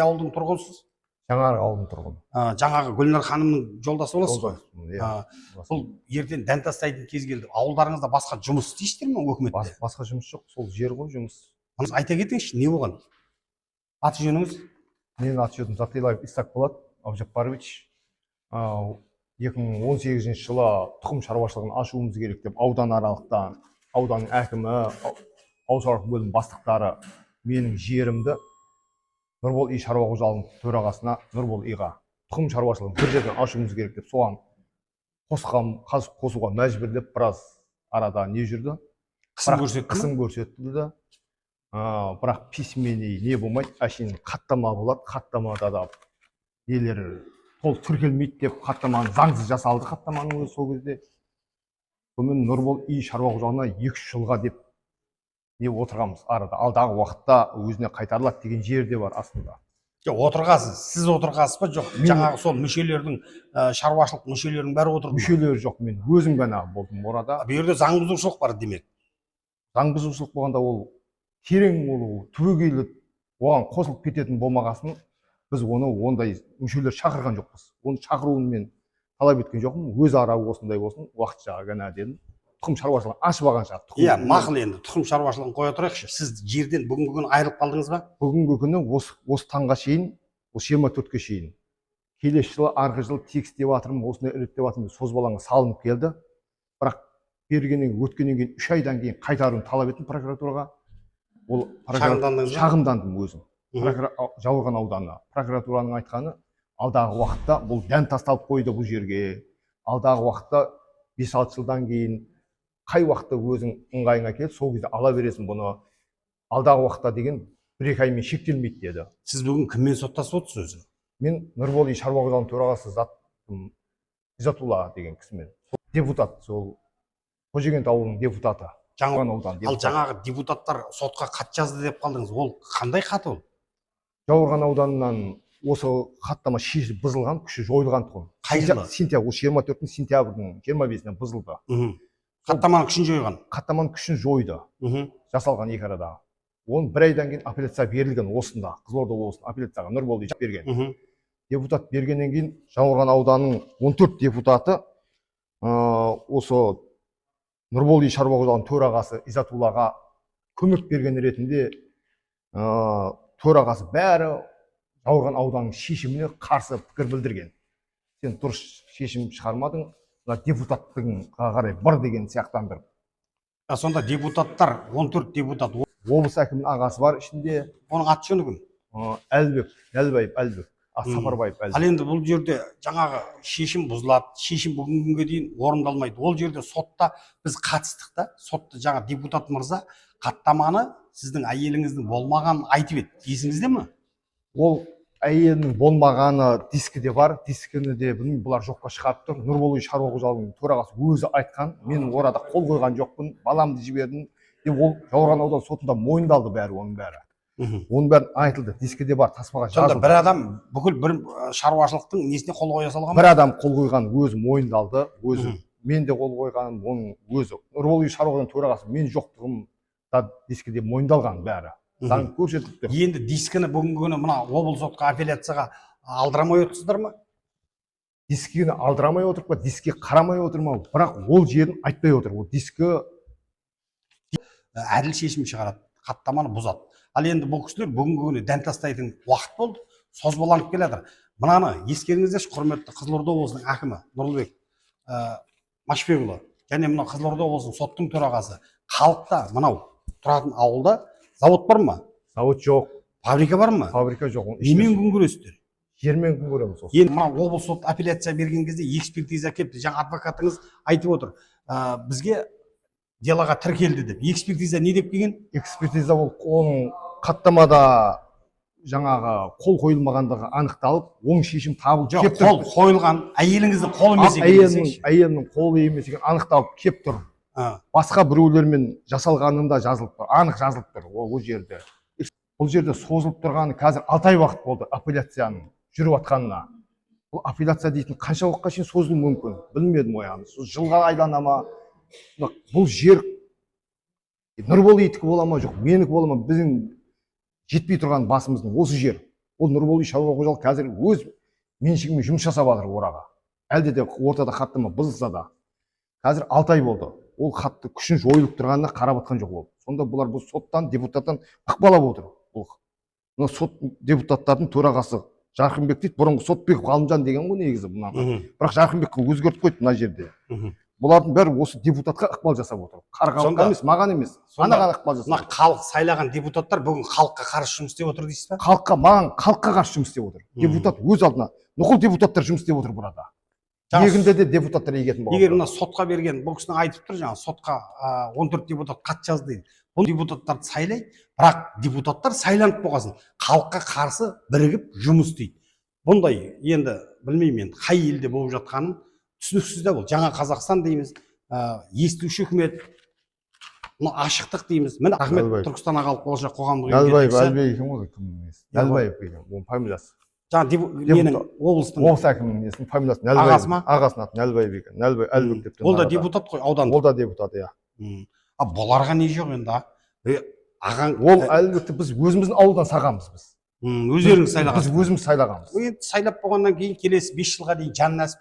ауылдың тұрғынысыз? Жаңағы ауылдың тұрғыны. Жаңағы Гүлнар ханымның жолдасы боласыз ғой? Бұл ертең дән тастайтын кез келді. Ауылдарыңызда басқа жұмыс істейсіздер ме өкіметте? Басқа жұмыс жоқ, сол жер ғой жұмыс. Айта кетіңізші, не болған? Аты жөніңіз? Менің аты жөнім Затайлаев Исак Болат Абжаппарович. 2018 жылы тұқым шаруашылығын ашуымыз керек деп аудан аралықтан, ауданның әкімі, ауыл шаруашылық бөлім бастықтары менің жерімді Нұрбол үй шаруа қожалығының төрағасына Нұрбол иға тұқым шаруашылығын бір жерден ашуымыз керек деп соған қосуға мәжбүрлеп біраз арада не жүрді. Қысым көрсетілді. Бірақ письменный не болмайды, әшейін хаттама болады, хаттамада да нелер толық тіркелмейді деп хаттаманы заңсыз жасалды, хаттаманың өзі сол кезде. Сонымен Нұрбол үй шаруа қожалығына 2 жылға деп не отырғанбыз арада. Алдағы уақытта өзіне қайтарылады деген жер де бар астында. Отырғасыз, сіз отырғасыз ба жоқ? Жаңағы сол мүшелердің, шаруашылық мүшелердің бәрі отырды? Мүшелері жоқ, мен өзім ғана болдым орада. Бұл жерде заң бұзушылық бар демек. Заң бұзушылық болғанда ол терең болу, түбегейлі оған қосылып кететін болмағасын, біз оны ондай мүшелер шақырған жоқпыз. Оны шақыруын мен талап еткен жоқпын. Өз ара осындай болсын, уақытша ғана дедім. Тұқым шаруашылығын ашып алғанша. Мақұл, енді тұқым шаруашылығын қоя тұрайықшы. Сіз жерден бүгінгі күні айырылып қалдыңыз ба? Бүгінгі күні осы таңға шейін, осы 24-ке шейін. Келесі жылы, арғы жылы текст деп жатырмын, осындай іріктеп жатырмын, созбалаңға салынып келді. Бірақ өткеннен кейін 3 айдан кейін қайтаруын талап еттім прокуратураға. Ол шағымдандым өзім. Жауырған ауданына. Прокуратураның айтқаны, алдағы уақытта бұл дән тасталып қойды бұл жерге. Алдағы уақытта 5-6 жылдан кейін қай уақытта өзің ыңғайыңа келеді, сол кезде ала бересің бұны. Алдағы уақытта деген 1-2 аймен шектелмейді деді. Сіз бүгін кіммен соттасып отырсыз өзі? Мен Нұрбол үй шаруа қожалығының төрағасы Изатулла деген кісімен. Депутат, сол Қожегент ауылының депутаты. Ал жаңағы депутаттар сотқа хат жазды деп қалдыңыз. Ол қандай хат ол? Жауырған ауданынан осы хаттама шешіліп бұзылған, күші жойылған тұғын. Қай жылы? Сентябрь, 24 сентябрьдің 25-іне бұзылды. Хаттаманың күшін жойған? Хаттаманың күшін жойды. Жасалған 2 арада. Оның 1 айдан кейін апелляция берілген осында, Қызылорда облысының апелляцияға Нұрбол үй берген. Депутат бергеннен кейін Жауырған ауданының 14 депутаты осы Нұрбол үй шаруа қожалығының төрағасы Изатуллаға көмек берген ретінде төрағасы бәрі Жауырған ауданының шешіміне қарсы пікір білдірген. Сен дұрыс шешім шығармадың, депутаттың қарай бір деген сияқтандырып. Сонда депутаттар, 14 депутат. Облыс әкімінің ағасы бар ішінде. Оның аты жөні кім? Әлбек, Әлбаев, Сапарбаев. Ал енді бұл жерде жаңағы шешім бұзылады, шешім бүгінгі күнге дейін орындалмайды. Ол жерде сотта біз қатыстық та, сотта жаңа депутат мырза хаттаманы сіздің әйеліңіздің болмағанын айтып еді. Есіңізде ме? Ол әйелінің болмағаны дискіде бар, дискіні де білмеймін, бұлар жоққа шығарып тұр. Нұрбол үй шаруа қожалығының төрағасы өзі айтқан, мен орада қол қойған жоқпын, баламды жібердім деп ол Жауырған аудан сотында мойындалды бәрі, оның бәрі. Оның бәрі айтылды, дискіде бар, таспаға жазылды. Сонда бір адам бүкіл бір шаруашылықтың несіне қол қоя салған? Бір адам қол қойған өзі мойындалды, өзі. Мен де қол қойғаным оның өзі. Нұрбол үй шаруа қожалығының төрағасы мен жоқтығымда дискіде мойындалған бәрі. Заң көрсетіліп. Енді дискіні бүгінгі күні мына облыс сотқа апелляцияға алдырамай отырсыздар ма? Дискіні алдырамай отырып па, дискіге қарамай отырмау, бірақ ол жерін айтпай отыр. Ол дискі әділ шешім шығарады, хаттаманы бұзады. Ал енді бұл кісілер бүгінгі күні дән тастайтын уақыт болды, созбаланып келе жатыр. Мынаны ескеріңіздерші, құрметті Қызылорда облысының әкімі Нұрлыбек Машбекұлы және мына Қызылорда облысының соттың төрағасы, халықта мынау тұратын ауылда завод бар ма? Завод жоқ. Фабрика бар ма? Фабрика жоқ. Немен күн көресіздер? Жермен күн көреміз осы. Енді мына облыс сот апелляция берген кезде экспертиза келіпті. Жаңа адвокатыңыз айтып отыр. Бізге делоға тіркелді деп. Экспертиза не деп келген? Экспертиза ол оның хаттамада жаңағы қол қойылмағандығы анықталып, оң шешім табылып кеп тұр. Қол қойылған, әйеліңіздің қолы емес екен. Әйелінің қолы емес екен анықталып кеп тұр. Басқа біреулермен жасалғанында жазылып тұр, анық жазылып тұр ол жерде. Бұл жерде созылып тұрғаны қазір 6 ай уақыт болды апелляцияның жүріп жатқанына. Бұл апелляция дейтін қанша уақытқа шейін созылуы мүмкін? Білмедім ояны. Жылға айлана ма? Бұл жер Нұрбол үйдікі бола ма жоқ, менікі бола ма? Біздің жетпей тұрған басымыздың осы жер. ол Нұрбол шаруа қожалық қазір өз меншігімен жұмыс жасап жатыр ораға. Әлде де ортада хаттама бұзылса да. Қазір 6 ай болды. Ол хатты күшін жойылып тұрғанына қарап атқан жоқ ол. Сонда бұлар бұл соттан, депутаттан ықпалап отыр. Бұл сот депутаттардың төрағасы Жарқынбек дейді, бұрынғы Сотбеков Ғалымжан деген ғой негізі бұнан. Бірақ Жарқынбекті өзгертіп қойды мына жерде. Бұлардың бәрі осы депутатқа ықпал жасап отыр. Қарғалыққа емес, маған емес. Анаған ықпал жасап. Мына халық сайлаған депутаттар бүгін халыққа қарсы жұмыс істеп отыр дейсіз ба? Халыққа қарсы жұмыс істеп отыр. Депутат өз алдына нұқыл депутаттар жұмыс істеп отыр burada. Егінде де депутаттар егетін болады. Егер мына сотқа берген, бұл кісінің айтып тұр жаңа, сотқа 14 депутат хат жазды дейді. Бұл депутаттарды сайлайды, бірақ депутаттар сайланып болғасын, халыққа қарсы бірігіп жұмыс істейді. Бұндай енді білмеймін, қай елде болып жатқанын түсініксіз де бұл. Жаңа Қазақстан дейміз, естуші үкімет, ашықтық дейміз. Міне Ахмет Түркістан ағалық болашақ қоғамдық ұйым. Әлбек екен ғой, кім емес. Әлбаев екен, оның фамилиясы. Жаңа менің облыстың әкімінің несінің фамилиясы ағасы ма? Ағасының аты Әлбаев екен. Әлбек деп. Ол да депутат қой, аудан. Ол да депутат, иә. Бұларға не жоқ енді? Ол Әлбекті біз өзіміздің ауылдан сағамыз біз. Өздеріңіз сайлағансыз. Біз өзіміз сайлағанбыз. Енді сайлап болғаннан кейін келесі 5 жылға дейін жаны нәсіп